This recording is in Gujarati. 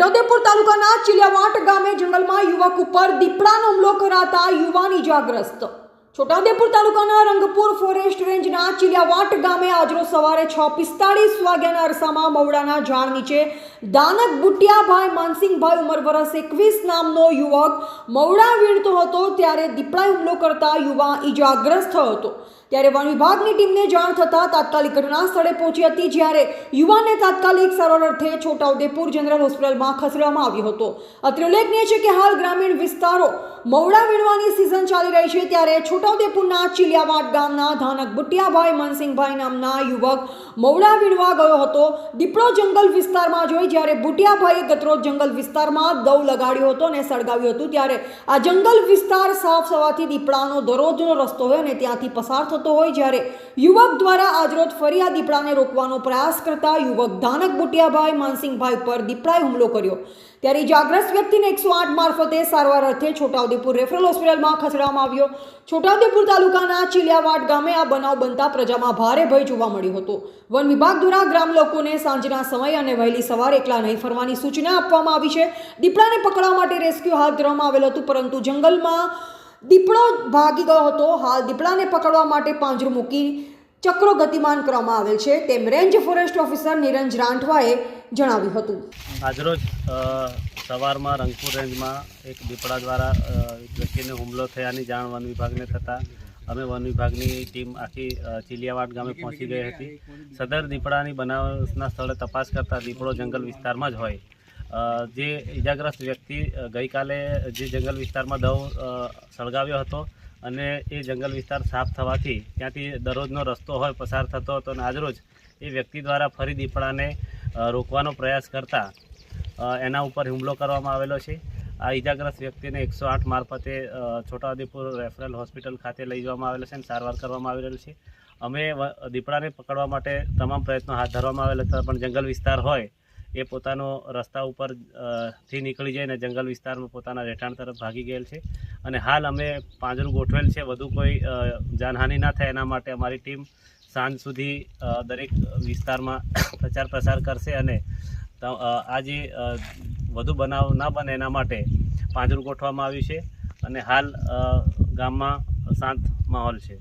છોટાઉદેપુર તાલુકાના ચિલિયાવાટ ગામે જંગલમાં યુવક ઉપર દીપડાનો હુમલો કરાતા યુવાન ઇજાગ્રસ્ત। છોટાઉદેપુર તાલુકાના રંગપુર ફોરેસ્ટ રેન્જના ચિલિયાવાટ ગામે આજરોજ સવારે 6:45 વાગ્યાના અરસામાં મવડાના ઝાડ નીચે દાનક બુટિયાભાઈ માનસિંગભાઈ ઉંમર વર્ષ 21 નામનો યુવક મવડા વીણતો હતો ત્યારે દીપડાએ હુમલો કરતા યુવાન ઇજાગ્રસ્ત થયો હતો। ત્યારે વન વિભાગની ટીમને જાણ થતાં તાત્કાલિક ઘટના સ્થળે પહોંચી હતી, જ્યારે યુવાનને તાત્કાલિક સારવાર અર્થે છોટાઉદેપુર જનરલ હોસ્પિટલમાં ખસેડવામાં આવ્યો હતો। અત્રે ઉલ્લેખનીય છે કે હાલ ગ્રામીણ વિસ્તારો મવડા વીણવાની સિઝન ચાલી રહી છે, ત્યારે છોટાઉદેપુરના ચિલિયાવાટ ગામના ધાનક બુટિયાભાઈ માનસિંગભાઈ નામના યુવક મવડા વીણવા ગયો હતો। દીપડો જંગલ વિસ્તારમાં જોઈ જ્યારે બુટિયાભાઈએ ગતરોજ જંગલ વિસ્તારમાં દવ લગાડ્યો હતો અને સળગાવ્યું હતું, ત્યારે આ જંગલ વિસ્તાર સાફ થવાથી દીપડાનો દરરોજનો રસ્તો હોય અને ત્યાંથી પસાર થતો હોય, જ્યારે યુવક દ્વારા આજરોજ ફરી આ દીપડાને રોકવાનો પ્રયાસ કરતા યુવક ધાનક બુટિયાભાઈ માનસિંગભાઈ પર દીપડાએ હુમલો કર્યો। ત્યારે ઇજાગ્રસ્ત વ્યક્તિને 108 મારફતે સારવાર અર્થે છોટાઉદેપુર રેફરલ હોસ્પિટલમાં ખસેડવામાં આવ્યો। છોટાઉદેપુર તાલુકાના ચિલિયાવાટ ગામે આ બનાવ બનતા પ્રજામાં ભારે ભય જોવા મળ્યો હતો। વન વિભાગ દ્વારા ગ્રામ લોકોને સાંજના સમય અને વહેલી સવારે એકલા નહીં ફરવાની સૂચના આપવામાં આવી છે। દીપડાને પકડવા માટે રેસ્ક્યુ હાથ ધરવામાં આવેલ હતું, પરંતુ જંગલમાં દીપડો ભાગી ગયો હતો। હાલ દીપડાને પકડવા માટે પાંજરું મૂકી ચક્રો ગતિમાન કરવામાં આવેલ છે, તેમ રેન્જ ફોરેસ્ટ ઓફિસર નિરંજ રાંઠવાએ જણાવ્યું હતું। આજરોજ સવારમાં રંગપુર રેન્જમાં એક દીપડા દ્વારા વ્યક્તિને હુમલો થયાની જાણ વન વિભાગને થતાં અમે વન વિભાગની ટીમ આખી ચિલિયાવાટ ગામે પહોંચી ગઈ હતી। સદર દીપડાની બનાવના સ્થળે તપાસ કરતાં દીપડો જંગલ વિસ્તારમાં જ હોય। જે ઇજાગ્રસ્ત વ્યક્તિ ગઈકાલે જે જંગલ વિસ્તારમાં દવ સળગાવ્યો હતો અને એ જંગલ વિસ્તાર સાફ થવાથી ત્યાંથી દરરોજનો રસ્તો હોય પસાર થતો હતો, અને આજરોજ એ વ્યક્તિ દ્વારા ફરી દીપડાને રોકવાનો પ્રયાસ કરતા એના ઉપર હુમલો કરવામાં આવેલો છે। આ ઇજાગ્રસ્ત વ્યક્તિને 108 મારફતે છોટાઉદેપુર રેફરલ હોસ્પિટલ ખાતે લઈ જવામાં આવેલો છે અને સારવાર કરવામાં આવેલ છે। અમે દીપડાને પકડવા માટે તમામ પ્રયત્નો હાથ ધરવામાં આવેલા હતા, પણ જંગલ વિસ્તાર હોય એ પોતાનો રસ્તા ઉપર થી નીકળી જઈને જંગલ વિસ્તારમાં પોતાના રહેઠાણ તરફ ભાગી ગયેલ છે, અને હાલ અમે પાંજરું ગોઠવેલ છે। વધુ કોઈ જાનહાનિ ના થાય એના માટે અમારી ટીમ સાંજ સુધી દરેક વિસ્તારમાં પ્રચાર પ્રસાર કરશે, અને આ જે વધુ બનાવ ના બને એના માટે પાંજરું ગોઠવવામાં આવ્યું છે, અને હાલ ગામમાં શાંત માહોલ છે।